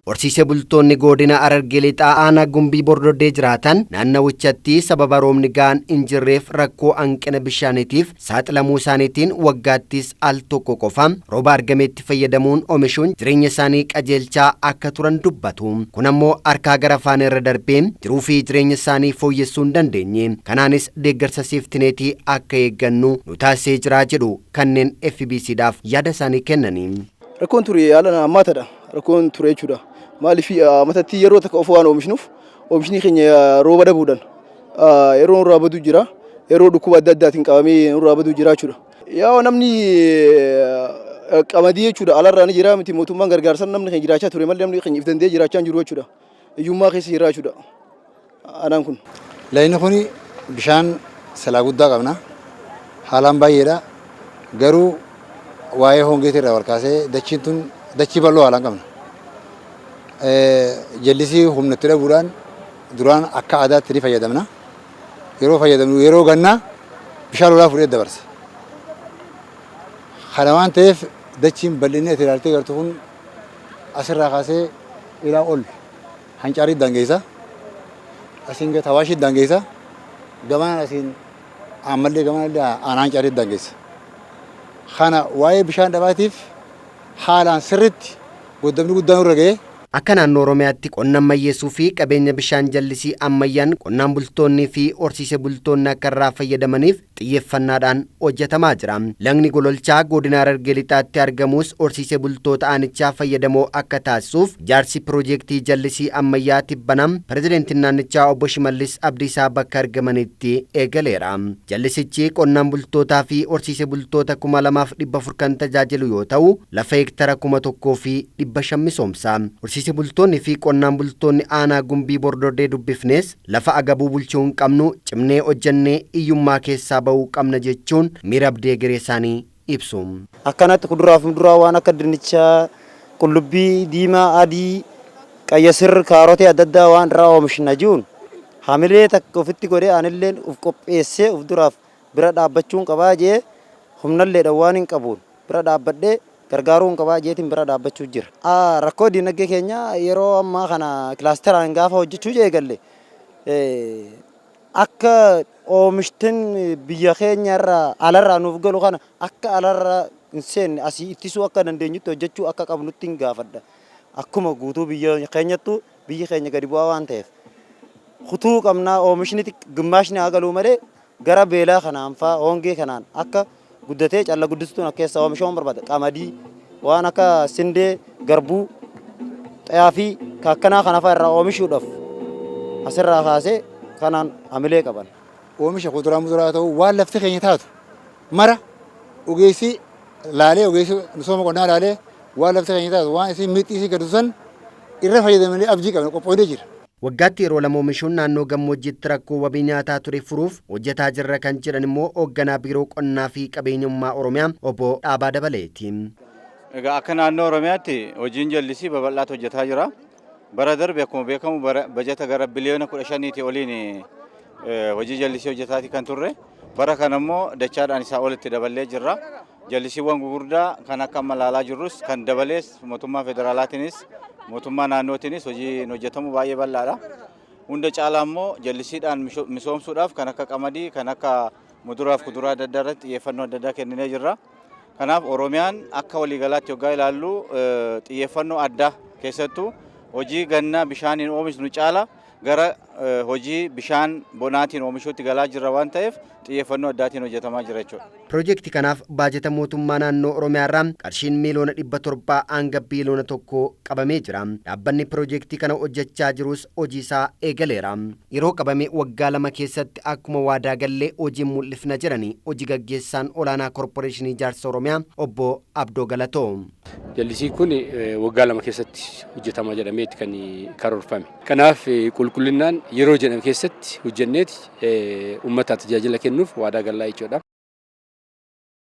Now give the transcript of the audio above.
Horsiisee bultoonni godina Harargee Lixaa aanaa Gumbii Bordoddee jiraatan naannawichatti sababa roobni ga'aan hin jirreef rakkoo hanqina bishaaniitiif saaxilamuu isaaniitiin waggaattis al tokko qofa rooba argametti fayyadamuun oomishuun jireenya isaanii qajeelchaa akka turan dubbatu. Kun ammoo harkaa gara afaan irra darbee jiruu fi jireenya isaanii fooyyessuu hin dandeenye. Kanaanis deeggarsa seeftineetii akka eeggannu nu taasisee jira jedhu kanneen FBCdhaaf yaada isaanii kennanii. Rakkoon ture haala ammaatadha. Rakkoon ture jechuudha. Maaliif matatti yeroo takka of waan oomishnuuf oomishni keenya rooba dhabuudhaan yeroo nurraa baduu jira. Yeroo dhukkuba adda addaatiin qabamee nurraa baduu jira jechuudha. Yaa namni qamadii jechuudha alarraa ni jira miti mootummaan gargaarsan namni keenya jiraachaa ture malee namni keenya if danda'ee jiraachaa hin jiru jechuudha. Iyyummaa keessa jira jechuudha. Anaan kun. Laayini kun bishaan salaa guddaa qabna. Haalaan baay'eedha. Garuu waa'ee hongeetii irraa walkaasee dachiin tun dachii bal'oo haalaan qabna. Jallisii humnatti dhabuudhaan duraan akka aadaatti ni fayyadamna. Yeroo fayyadamnu yeroo gannaa bishaan lolaa fudhee dabarsa. Kana waan ta'eef dachiin bal'inni itti ilaaltee gartu kun asirraa kaasee ilaa ol hancaarii dangeessa. Asiin gata hawaashii dangeessa. Gamaan asiin ammallee gamaan aanaa hancaarii dangeessa. Kana waa'ee bishaan dhabaatiif haalaan sirriitti goddamni guddaan irra ga'ee. Akka naannoo Oromiyaatti qonna ammayyeessuu fi qabeenya bishaan jallisii ammayyaan qonnaan bultoonnii fi horsiisee bultoonni akka irraa fayyadamaniif xiyyeeffannaadhaan hojjetamaa jira. Lagni gololchaa godina Harargee Lixaatti argamus horsiisee bultoota aanichaa fayyadamoo akka taasisuuf ijaarsi piroojeektii jallisii ammayyaa tibbanam pirezidaantiin naannichaa obbo Shimallis Abdiisaa bakka argamanitti eegaleera. Jallisichi qonnaan bultootaa fi horsiisee bultoota 2,400 kan tajaajilu yoo ta'u lafa heektara 1,500 misoomsa. Horsiisee bultoonni fi qonnaan bultoonni aanaa Gumbii Bordoddee dubbifnes lafa agabuu bulchuu hin qabnu cimnee hojjannee iyyummaa keessaa bahuu qabna jechuun miira abdii garee isaanii ibsu. Akkanatti kuduraa fi muduraa waan akka dinnichaa, qullubbii diimaa, adii, qayyasir, kaarotee adda addaa waan irraa oomishna jiruun hamilee takka ofitti godhee anillee uf qopheessee uf duraaf bira dhaabbachuun qabaa jee humnalleedha waan hin qabuun bira dhaabbadhee gargaaruun qabaa jeetiin bira dhaabbachuu jira. Rakkoo dinagdee keenya yeroo ammaa kana kilaasteraan gaafa hojjechuu eegalle akka oomishtiin biyya keenya irraa alarraa nuuf galu kana akka alarraa hin seenne asii ittisuu akka dandeenyutti hojjechuu akka qabnutti hin gaafadha. Akkuma guutuu biyya keenyattu biyyi keenya gadi bu'aa waan ta'eef kutuu qabnaa oomishni gimmaashni haa galuu malee gara beelaa kanaan fa'aa hongee kanaan akka guddatee calla guddistuun akka keessa oomishamuun barbaada. Qamadii waan akka sindee, garbuu, xayaa fi kaakkanaa kana fa'aa irraa oomishuudhaaf asirraa kaasee kanaan hamilee qaban. Oomisha kuduraa muduraa ta'uu waan lafti keenya taatu mara ogeessi laalee ogeessi misooma qonnaa laalee waan lafti keenya taatu waan isin mixii isii gaddusan irra fayyadamanii abdii qabna qophoonee jira. Waggaatti yeroo lama oomishuun naannoo gammoojjiitti rakkoo wabii nyaataa ture furuuf hojjetaa jirra kan jedhan immoo hoogganaa biiroo qonnaa fi qabeenyummaa Oromiyaa obbo Dhaabaa Dabaleeti. Egaa akka naannoo Oromiyaatti hojiin jallisii babal'aatu hojjetaa jira. Bara darbe akkuma beekamu bajeta gara biliyoona 15 oliin hojii jallisii hojjetaati kan turre. Bara kana immoo dachaadhaan isaa olitti daballee jirra. Jallisiiwwan gurguddaa kan akka malaalaa jirrus kan dabalees mootummaa federaalaatiinis mootummaa naannootiinis hojiin hojjetamu baay'ee bal'aadha. Hunda caalaa immoo jallisiidhaan misoomsuudhaaf kan akka qamadii, kan akka muduraaf kuduraa adda addaa irratti xiyyeeffannoo adda addaa kenninee jirra. Kanaaf Oromiyaan akka waliigalaatti yoggaa ilaallu xiyyeeffannoo addaa keessattuu hojii gannaa bishaaniin oomishnu caala gara hojii bishaan bonaatiin oomishuutti galaa jirra waan ta'eef xiyyeeffannoo addaatiin hojjetamaa jira jechuudha. Piroojeektii kanaaf baajeta mootummaa naannoo Oromiyaa irraa qarshiin miiliyoona 700 hanga biiliyoona 1 qabamee jira. Dhaabbanni piroojeektii kana hojjechaa jirus hojii isaa eegaleera. Yeroo qabame waggaa 2 keessatti akkuma waadaa gallee hojiin mul'ifna jedhanii hojii gaggeessaan olaanaa korporeeshinii ijaarsa Oromiyaa obbo Abdoo Galatoo. Jallisii kun waggaa 2 keessatti hojjetamaa jedhameeti kan karoorfame. Kanaaf qulqullinaan yeroo jedhame keessatti hojjenneeti uummataaf tajaajila kennuuf waadaa gallaa jechuudha.